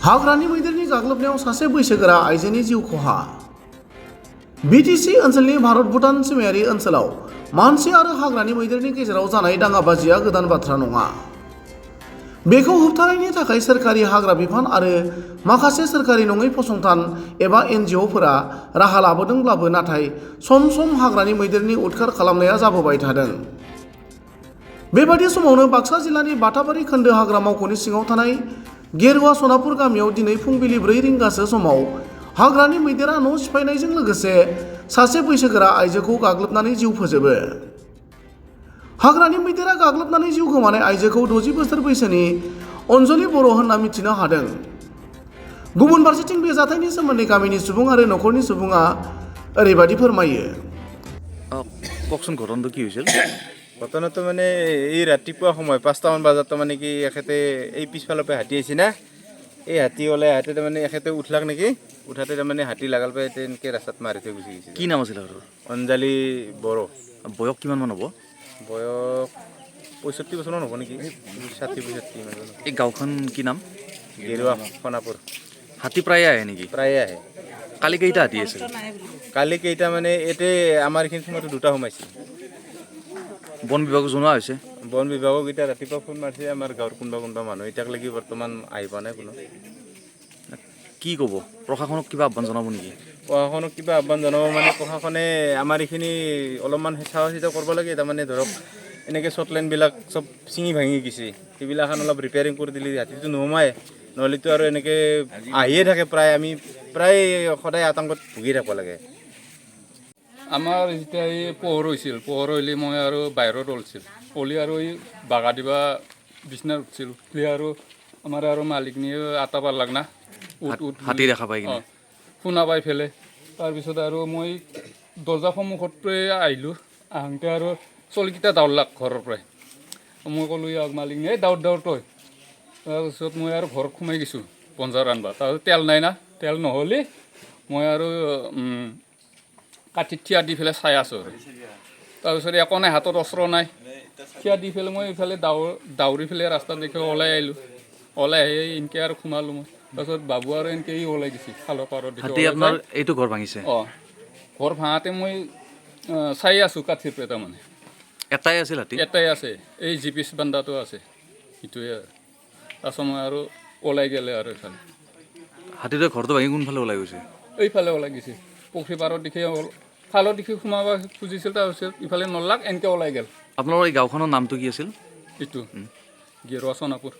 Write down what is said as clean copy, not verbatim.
हाग्रानि मैदेरनि गाग्लोबनायाव सासे बैसोगोरा आइजोनि जिउ खहा। बिटिसि ओनसोलनि भारत भुटान सिमायारि ओनसोलाव मानसि आरो हाग्रानि मैदेरनि गेजेराव जानाय दाङाबाजिया गोदान बाथ्रा नङा। बेखौ होबथानायनि थाखाय सोरखारि हाग्रा बिफान आरो माखासे सोरखारि नङै फसंथान एबा एनजिअफोरा राहा लाबोदोंब्लाबो नाथाय सम सम हाग्रानि मैदेरनि उदखार खालामनाया जाबोबाय थादों। बेबादि समावनो बाक्सा जिल्लानि बाटाबारि खोन्दो हाग्रा मावख'नि सिङाव थानाय गेरुवा सनापुर गामियाव दिनै फुंबिलि 4 रिंगासो समाव हाग्रानि मैदेरा न' सिफायनायजों लोगोसे सासे बैसोगोरा आइजोखौ गाग्लोबनानै जिउ फोजोबो। हाग्रानि मैदेरा गाग्लोबनानै जिउ गोमानाय आइजोखौ 60 बोसोर बैसोनि अनजलि बर' होनना मिथिनो हादों। गुबुन फारसेथिं बे जाथायनि सोमोन्दै गामिनि सुबुं आरो न'खरनि सुबुङा ओरैबायदि फोरमायो। কওকচোন ঘটনাটো কি হৈছিল? ঘটনাটো মানে এই ৰাতিপুৱা সময় 5টামান বজাত মানে কি এখেতে এই পিছফালৰ পৰা হাতী আহিছে না, এই হাতী ওলাই আহোঁতে তাৰমানে এখেতে উঠলাক নেকি, উঠাতে তাৰমানে হাতী লাগাল পাই তেনেকৈ ৰাস্তাত মাৰি থৈ গুচি গৈছে। কি নাম আছিল আৰু? অঞ্জলি বড়ো। বয়স কিমানমান হ'ব? বয়স 65 বছৰমান হ'ব নেকি, 60-65 ইমান। এই গাঁওখন কি নাম? গেৰুৱা সোণাপুৰ। হাতী প্ৰায়ে আহে নেকি? প্ৰায়ে আহে। কালি কেইটা হাতী আছিল? কালি কেইটা মানে ইয়াতে আমাৰ এইখিনি সময়তো 2টা সোমাইছে। বন বিভাগক জনোৱা হৈছে? বন বিভাগক এতিয়া ৰাতিপুৱা ফোন মাৰিছে আমাৰ গাঁৱৰ কোনোবা মানুহ, এতিয়ালৈকে বৰ্তমান আহি পোৱা নাই কোনো। কি ক'ব? প্ৰশাসনক কিবা আহ্বান জনাব নেকি? প্ৰশাসনক কিবা আহ্বান জনাব মানে প্ৰশাসনে আমাৰ এইখিনি অলপমান চোৱা চিতা কৰিব লাগে। তাৰমানে ধৰক এনেকৈ শ্বটলাইনবিলাক চব চিঙি ভাঙি গৈছে, সেইবিলাখন অলপ ৰিপেয়াৰিং কৰি দিলে হাতীটো নোসোমায়, নহ'লেতো আৰু এনেকৈ আহিয়ে থাকে প্ৰায়। আমি প্ৰায় সদায় আতংকত ভুগি থাকিব লাগে। আমাৰ যেতিয়া এই পোহৰ হৈছিল, পোহৰ হ'লে মই আৰু বাহিৰত ওলছিল, ওলি আৰু এই বাগা দিবা বিচনাত উঠিছিল, উঠলি আৰু আমাৰ আৰু মালিকনীয়ে আটাব লাগ না, হাতী দেখা পাই কিনে শুনা পাই ফেলে। তাৰপিছত আৰু মই দৰ্জা সন্মুখতে আহিলোঁ, আহোঁতে আৰু চলিকেইটা দাউৰলাক ঘৰৰ পৰাই। মই ক'লোঁ ইয়াক মালিকনী, এই দাউৰ তই। তাৰপিছত মই আৰু ঘৰত সোমাই গৈছোঁ বঞ্জাৰ ৰান্ধবা। তাৰপিছত তেল নাই না, তেল নহ'লে মই আৰু কাঠিত থিয়া দি পেলাই চাই আছোঁ। তাৰপিছত একো নাই, হাতত অস্ত্ৰ নাই, থিয়া দি পেলাই মই এইফালে দাউৰি পেলাই ৰাস্তাত দেখি ওলাই আহিলোঁ। ওলাই আহি এনেকৈ আৰু সোমালোঁ মই। তাৰপিছত বাবু আৰু এনেকৈ ওলাই গৈছে খালৰ পাৰত। হাতী আপোনাৰ এইটো ঘৰ ভাঙিছে? অঁ, ঘৰ ভাঙাতে মই চাই আছোঁ কাঠিৰ পৰা। তাৰমানে এটাই আছিল হাতী? এটাই আছে, এই জিপিচ বান্দাটো আছে, সেইটোৱে আৰু। তাৰপিছত মই আৰু ওলাই গ'লে আৰু এইফালে হাতীটোৱে ঘৰটো ভাঙি কোনফালে ওলাই গৈছে? এইফালে ওলাই গৈছে, পুখুৰী পাৰত দেখি খালৰ দেখি সোমাব খুজিছিল। তাৰপিছত ইফালে নলাক, এনেকৈ ওলাই গ'ল। আপোনালোকৰ এই গাঁওখনৰ নামটো কি আছিল? এইটো গেৰুৱা সোণাপুৰ।